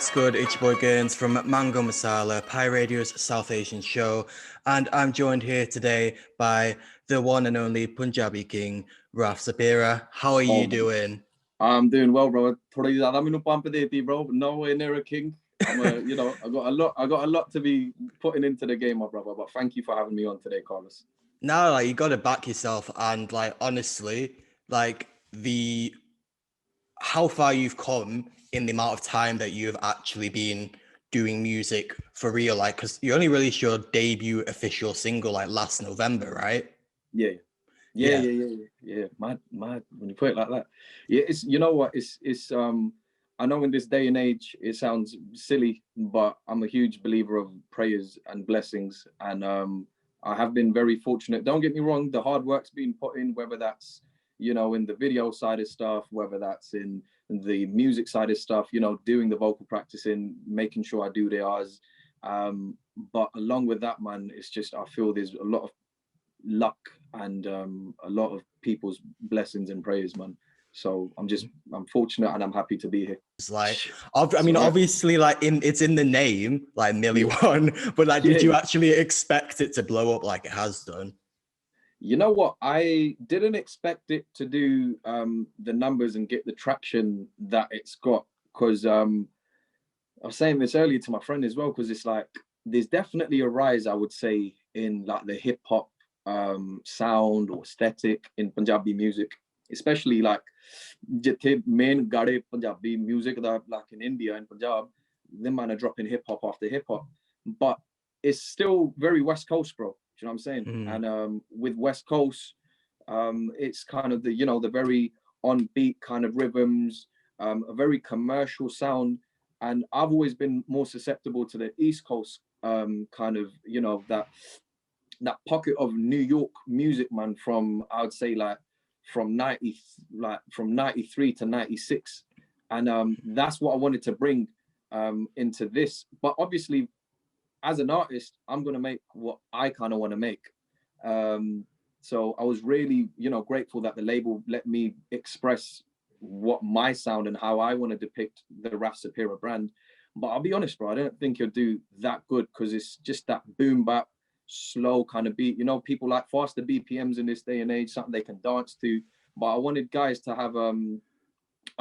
What's good? It's your boy Gurns from Mango Masala, Pi Radio's South Asian show, and I'm joined here today by the one and only Punjabi king, Raf-Saperra. How are you doing? I'm doing well, bro. Thoda zyada mainu pump deti, bro. Nowhere near a king. I got a lot to be putting into the game, my brother. But thank you for having me on today, Carlos. No, you got to back yourself, and honestly, how far you've come in the amount of time that you've actually been doing music for real, because you only released your debut official single last November, right? Yeah. Mad. When you put it like that, yeah. It's I know in this day and age it sounds silly, but I'm a huge believer of prayers and blessings, and I have been very fortunate. Don't get me wrong, the hard work's been put in, whether that's in the video side of stuff, whether that's in the music side of stuff, doing the vocal practicing, making sure I do the R's. But along with that, man, it's just I feel there's a lot of luck and a lot of people's blessings and prayers, man. So I'm fortunate and I'm happy to be here. It's obviously, it's in the name, MILLI-1, but did you actually expect it to blow up like it has done? You know what? I didn't expect it to do the numbers and get the traction that it's got, because I was saying this earlier to my friend as well, because it's like there's definitely a rise, I would say, in the hip hop sound or aesthetic in Punjabi music, especially jithe main gade Punjabi music that in India and Punjab, them man are dropping hip hop after hip hop, but it's still very West Coast, bro. Do you know what I'm saying? And with West Coast, it's kind of the very on beat kind of rhythms, a very commercial sound, and I've always been more susceptible to the East Coast kind of that pocket of New York music, man, from I would say from 93 to 96, and that's what I wanted to bring into this. But obviously, as an artist, I'm gonna make what I kind of want to make. So I was really grateful that the label let me express what my sound and how I want to depict the Raf-Saperra brand. But I'll be honest, bro, I don't think you'll do that good, because it's just that boom bap, slow kind of beat. People like faster BPMs in this day and age, something they can dance to. But I wanted guys to have a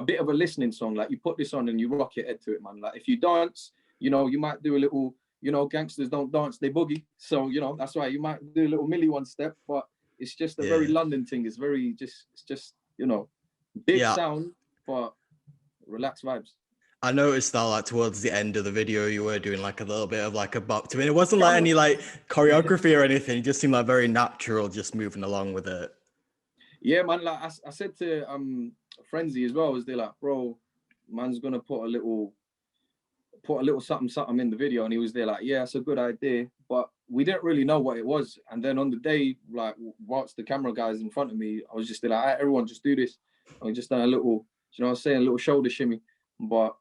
bit of a listening song. You put this on and you rock your head to it, man. If you dance, you might do a little, gangsters don't dance, they boogie. So that's why you might do a little MILLI-1 step, but it's just a very London thing. It's very it's just big sound, but relaxed vibes. I noticed that towards the end of the video, you were doing a little bit of a bop to it. It wasn't any choreography or anything. It just seemed very natural, just moving along with it. Yeah, man. I said to Frenzy as well, was they bro, man's gonna put a little something in the video, and he was there yeah, it's a good idea, but we didn't really know what it was. And then on the day, whilst the camera guys in front of me, I was just there right, everyone just do this. And we just done a little, a little shoulder shimmy. But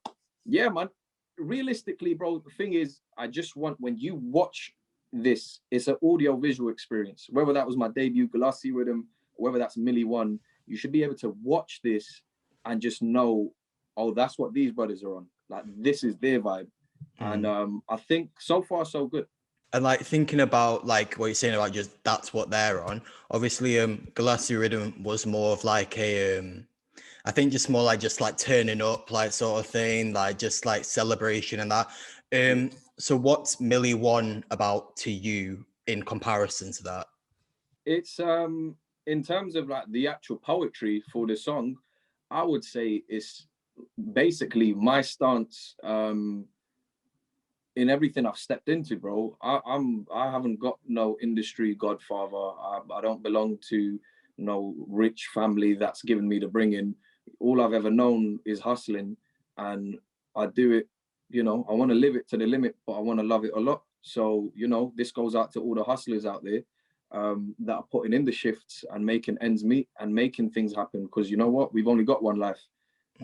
yeah, man, realistically, bro, the thing is, I just want, when you watch this, it's an audio visual experience. Whether that was my debut Galassi Rhythm, or whether that's MILLI-1, you should be able to watch this and just know, oh, that's what these brothers are on. This is their vibe. And I think so far so good. And thinking about what you're saying about just that's what they're on. Obviously, Galassi Rhythm was more of I think just more just turning up sort of thing, just celebration and that. So what's MILLI-1 about to you in comparison to that? It's in terms of the actual poetry for the song, I would say it's basically my stance in everything I've stepped into, bro. I haven't got no industry godfather. I don't belong to no rich family that's given me the bringing. All I've ever known is hustling, and I do it. I want to live it to the limit, but I want to love it a lot. So this goes out to all the hustlers out there that are putting in the shifts and making ends meet and making things happen. Because you know what, we've only got one life.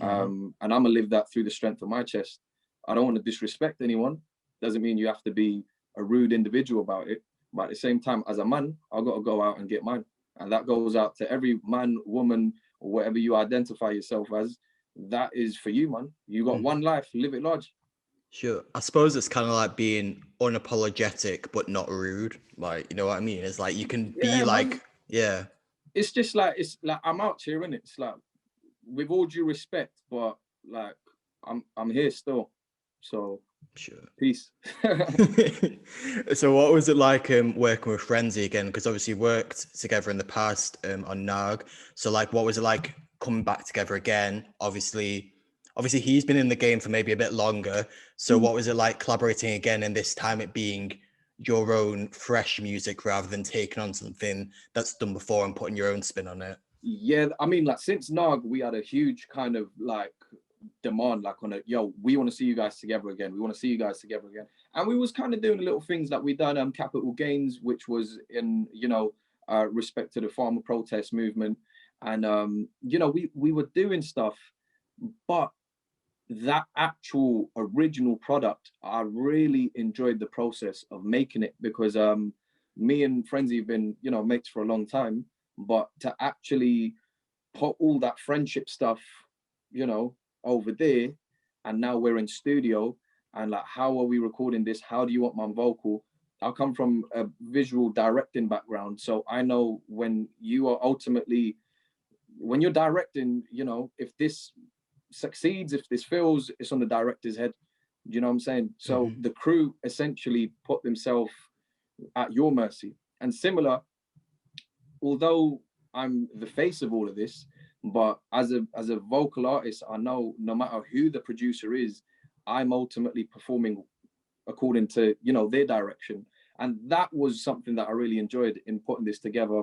And I'm gonna live that through the strength of my chest. I don't want to disrespect anyone. Doesn't mean you have to be a rude individual about it, but at the same time, as a man, I've got to go out and get mine. And that goes out to every man, woman, or whatever you identify yourself as. That is for you, man. You got one life, live it large. Sure. I suppose it's kind of like being unapologetic but not rude. Like, you know what I mean? It's like you can be Yeah, man. like, yeah, It's just like, it's like I'm out here, innit? It's like, with all due respect, but like I'm here still. So sure. peace. So what was it like working with Frenzy again? Because obviously you worked together in the past on Nag. So like what was it like coming back together again? Obviously he's been in the game for maybe a bit longer. So Mm. what was it like collaborating again and this time it being your own fresh music rather than taking on something that's done before and putting your own spin on it? Yeah, I mean, like since Nog, we had a huge kind of like demand, like on a yo, we want to see you guys together again. We want to see you guys together again. And we was kind of doing little things like we done Capital Gains, which was in, respect to the farmer protest movement. And we were doing stuff, but that actual original product, I really enjoyed the process of making it because me and Frenzy have been, mates for a long time. But to actually put all that friendship stuff, over there, and now we're in studio, and like, how are we recording this? How do you want my vocal? I come from a visual directing background, so I know when you're directing, if this succeeds, if this fails, it's on the director's head. Do you know what I'm saying? So Mm-hmm. the crew essentially put themselves at your mercy. And similar, although I'm the face of all of this, but as a vocal artist, I know no matter who the producer is, I'm ultimately performing according to their direction. And that was something that I really enjoyed in putting this together.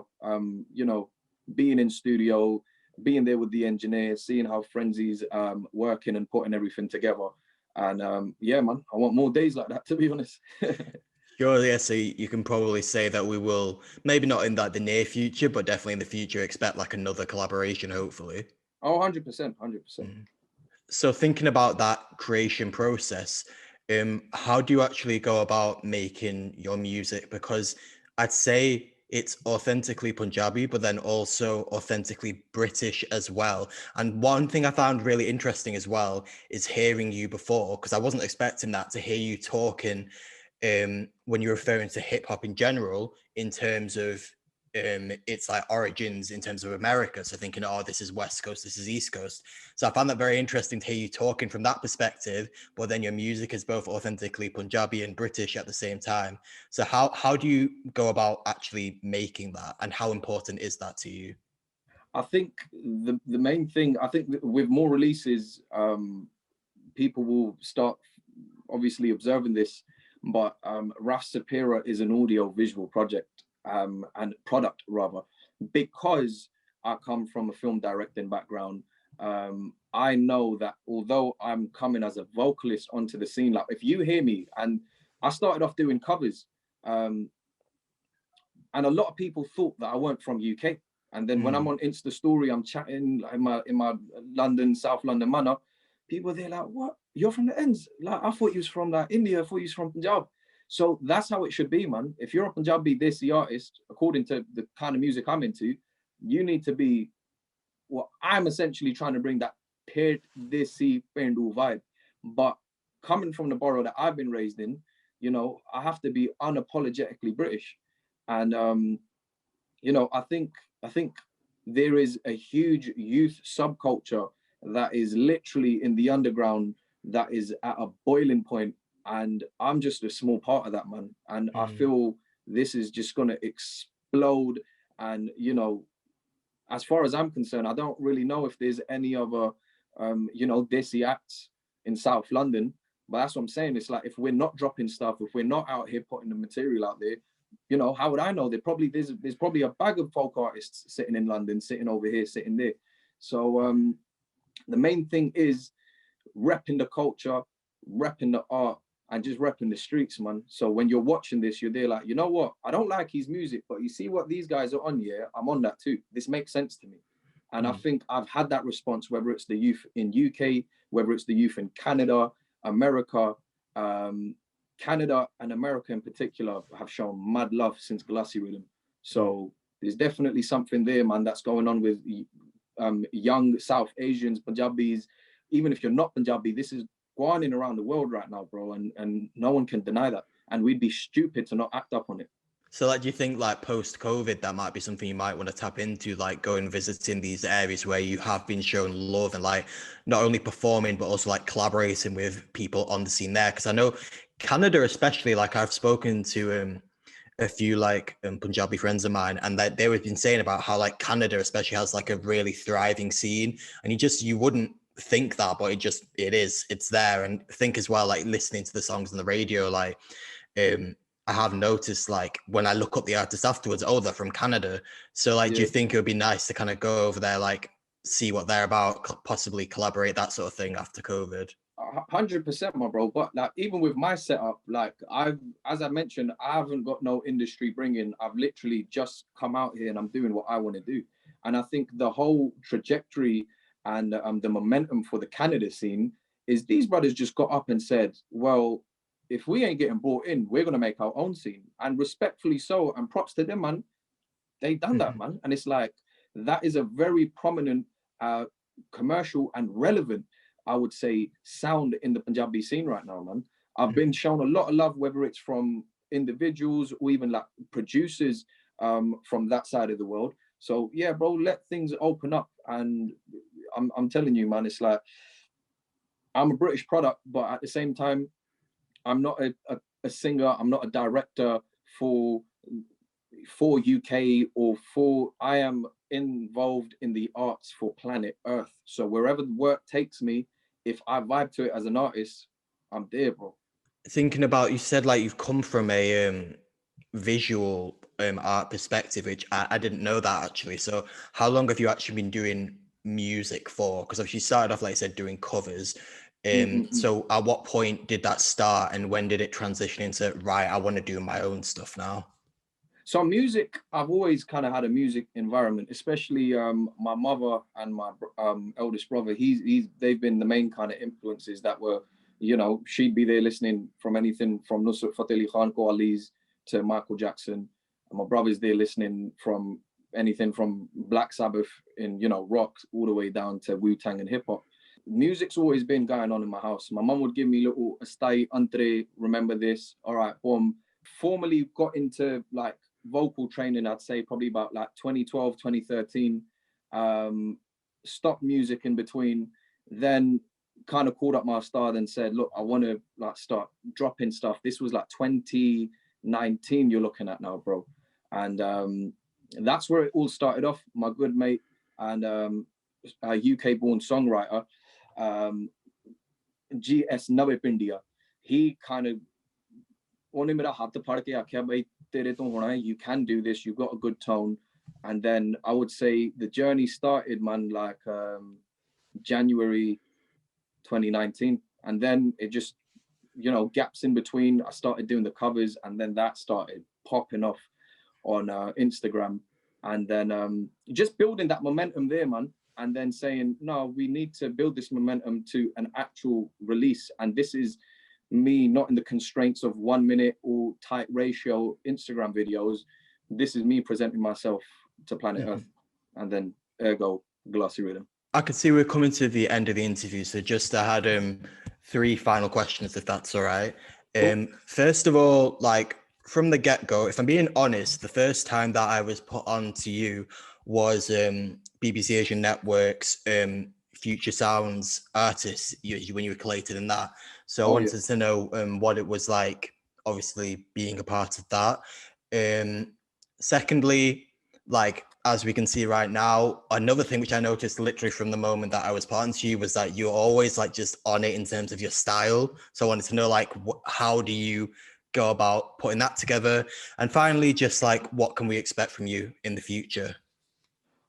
Being in studio, being there with the engineer, seeing how Frenzy's working and putting everything together. And yeah, man, I want more days like that, to be honest. Sure, yeah, so you can probably say that we will, maybe not in like the near future, but definitely in the future, expect like another collaboration, hopefully. Oh, 100%, 100%. Mhm. So thinking about that creation process, how do you actually go about making your music? Because I'd say it's authentically Punjabi, but then also authentically British as well. And one thing I found really interesting as well is hearing you before, because I wasn't expecting that to hear you talking when you're referring to hip hop in general, in terms of its like origins in terms of America. So thinking, oh, this is West Coast, this is East Coast. So I found that very interesting to hear you talking from that perspective, but then your music is both authentically Punjabi and British at the same time. So how do you go about actually making that, and how important is that to you? I think the main thing, I think with more releases, people will start obviously observing this, but Raf-Saperra is an audio visual project, and product rather, because I come from a film directing background. I know that although I'm coming as a vocalist onto the scene, like if you hear me, and I started off doing covers, um, and a lot of people thought that I weren't from UK. And then when I'm Mm, on Insta story, I'm chatting like in my London, South London manner. People they're like, "What? You're from the ends? Like I thought you was from like India. I thought you was from Punjab." So that's how it should be, man. If you're a Punjabi Desi artist, according to the kind of music I'm into, you need to be what I'm essentially trying to bring, that paired Desi Pendu vibe. But coming from the borough that I've been raised in, I have to be unapologetically British. And I think there is a huge youth subculture that is literally in the underground, that is at a boiling point, and I'm just a small part of that, man. And I mm, feel this is just going to explode. And as far as I'm concerned, I don't really know if there's any other desi acts in South London. But that's what I'm saying. It's like, if we're not dropping stuff, if we're not out here putting the material out there, how would I know? There's probably a bag of folk artists sitting in London, sitting over here, sitting there. So the main thing is repping the culture, repping the art, and just repping the streets, man. So when you're watching this, you're there like, you know what? I don't like his music, but you see what these guys are on, yeah, I'm on that too. This makes sense to me. And I mm. think I've had that response, whether it's the youth in UK, whether it's the youth in Canada, America. Canada and America in particular have shown mad love since Glassy Rhythm. Mm. So there's definitely something there, man, that's going on with young South Asians, Punjabis. Even if you're not Punjabi, this is going on around the world right now, bro, and no one can deny that. And we'd be stupid to not act up on it. So, like, do you think, like, post-COVID, that might be something you might want to tap into, like, going visiting these areas where you have been shown love and, like, not only performing, but also, like, collaborating with people on the scene there? Because I know Canada, especially, like, I've spoken to a few, like, Punjabi friends of mine, and that they were been saying about how, like, Canada especially has, like, a really thriving scene, and you wouldn't think that, but it's there. And think as well, like, listening to the songs on the radio, like, I have noticed, like, when I look up the artists afterwards, oh, they're from Canada. So, like, do you think it would be nice to kind of go over there, like, see what they're about, possibly collaborate, that sort of thing after COVID? 100%, my bro. But like, even with my setup, like, as I mentioned, I haven't got no industry bringing. I've literally just come out here and I'm doing what I want to do. And I think the whole trajectory and the momentum for the Canada scene is these brothers just got up and said, well, if we ain't getting brought in, we're going to make our own scene. And respectfully so, and props to them, man. They done that, man. And it's like, that is a very prominent commercial and relevant, I would say, sound in the Punjabi scene right now, man. I've been shown a lot of love, whether it's from individuals or even like producers from that side of the world. So yeah, bro, let things open up. And I'm telling you, man, it's like, I'm a British product, but at the same time, I'm not a singer. I'm not a director for UK or for. I am involved in the arts for planet Earth. So wherever the work takes me, if I vibe to it as an artist, I'm there, bro. Thinking about, you said, like, you've come from a visual art perspective, which I didn't know that, actually. So how long have you actually been doing music for? Because obviously you started off, like I said, doing covers. So at what point did that start, and when did it transition into, right, I want to do my own stuff now? So music, I've always kind of had a music environment, especially my mother and my eldest brother. They've been the main kind of influences that were, she'd be there listening from anything from Nusrat Fateh Ali Khan, Ko Ali's to Michael Jackson. And my brother's there listening from anything from Black Sabbath in, rock all the way down to Wu-Tang and hip hop. Music's always been going on in my house. My mum would give me little "Estai entre, remember this, all right, boom." Formally got into like vocal training, I'd say probably about like 2012, 2013. Stopped music in between, then kind of called up my star and said, look, I want to like start dropping stuff. This was like 2019 you're looking at now, bro. And that's where it all started off. My good mate and a UK born songwriter, GS Nave Pindia, he kind of you can do this, you've got a good tone. And then I would say the journey started, man, like January 2019. And then it just, gaps in between, I started doing the covers, and then that started popping off on Instagram. And then just building that momentum there, man. And then saying, no, we need to build this momentum to an actual release. And this is me not in the constraints of 1 minute or tight ratio Instagram videos. This is me presenting myself to planet Earth. And then ergo Glossy Rhythm. I can see we're coming to the end of the interview, so just I had 3 final questions, if that's all right. First of all, like, from the get-go, if I'm being honest, the first time that I was put on to you was BBC Asian Network's Future Sounds artists, when you were collated in that. So I wanted to know what it was like, obviously, being a part of that. Secondly, like, as we can see right now, another thing which I noticed literally from the moment that I was part to you was that you're always like just on it in terms of your style. So I wanted to know, like, how do you go about putting that together? And finally, just like, what can we expect from you in the future?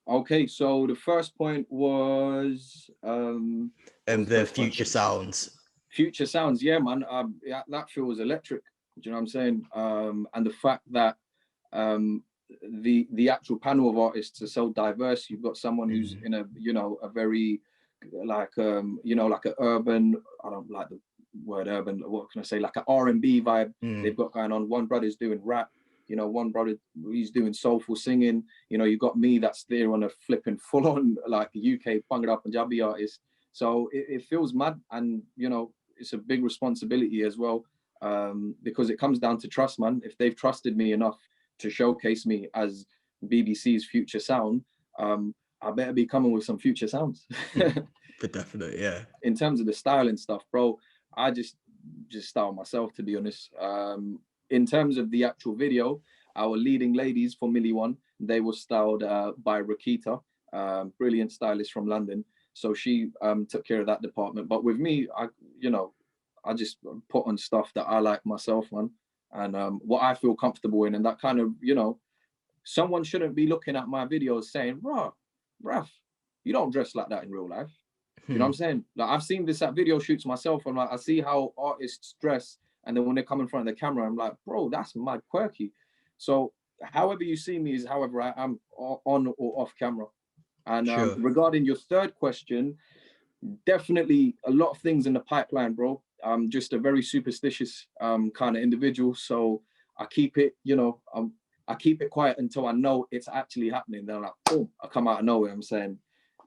Okay, so the first point was the Future Sounds. Future Sounds, yeah, man. Yeah, that feels electric. Do you know what I'm saying? And the fact that the actual panel of artists are so diverse. You've got someone who's in a a very like like an urban, I don't like the word urban, what can I say, like an R&B vibe they've got going on. One brother's doing rap, one brother, he's doing soulful singing. You've got me that's there on a flipping full on like UK Bhangra Punjabi artist. So it feels mad, and it's a big responsibility as well, because it comes down to trust, man. If they've trusted me enough to showcase me as BBC's future sound, I better be coming with some future sounds. For definite, yeah. In terms of the style and stuff, bro, I just style myself, to be honest. In terms of the actual video, our leading ladies for MILLI-1, they were styled by Rakita, brilliant stylist from London. So she took care of that department. But with me, I just put on stuff that I like myself, man, and what I feel comfortable in. And that kind of, someone shouldn't be looking at my videos saying, Raf, you don't dress like that in real life. You know what I'm saying? Like, I've seen this at video shoots myself, and like, I see how artists dress, and then when they come in front of the camera, I'm like, bro, that's mad quirky. So however you see me is however I am, on or off camera. And Sure. Regarding your third question, definitely a lot of things in the pipeline, bro. I'm just a very superstitious kind of individual, so I keep it, I keep it quiet until I know it's actually happening. Then I'm like, boom, I come out of nowhere. I'm saying,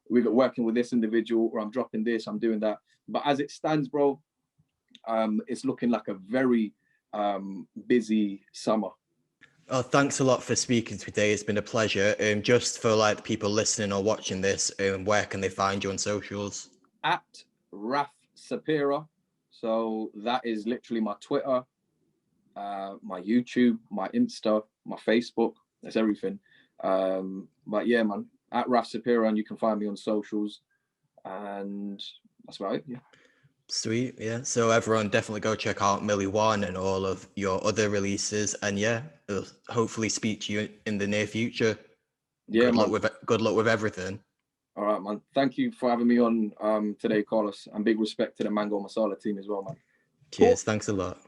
we're working with this individual, or I'm dropping this, I'm doing that. But as it stands, bro, it's looking like a very busy summer. Oh, thanks a lot for speaking today. It's been a pleasure. Just for like the people listening or watching this, where can they find you on socials? At Raf-Saperra. So that is literally my Twitter, my YouTube, my Insta, my Facebook. That's everything. But yeah, man, at Raf-Saperra, and you can find me on socials. And that's about it. Yeah. Sweet, yeah. So everyone definitely go check out MILLI-1 and all of your other releases. And yeah, we'll hopefully speak to you in the near future. Yeah, good luck with everything. All right, man. Thank you for having me on today, Carlos. And big respect to the Mango Masala team as well, man. Cheers. Cool. Thanks a lot.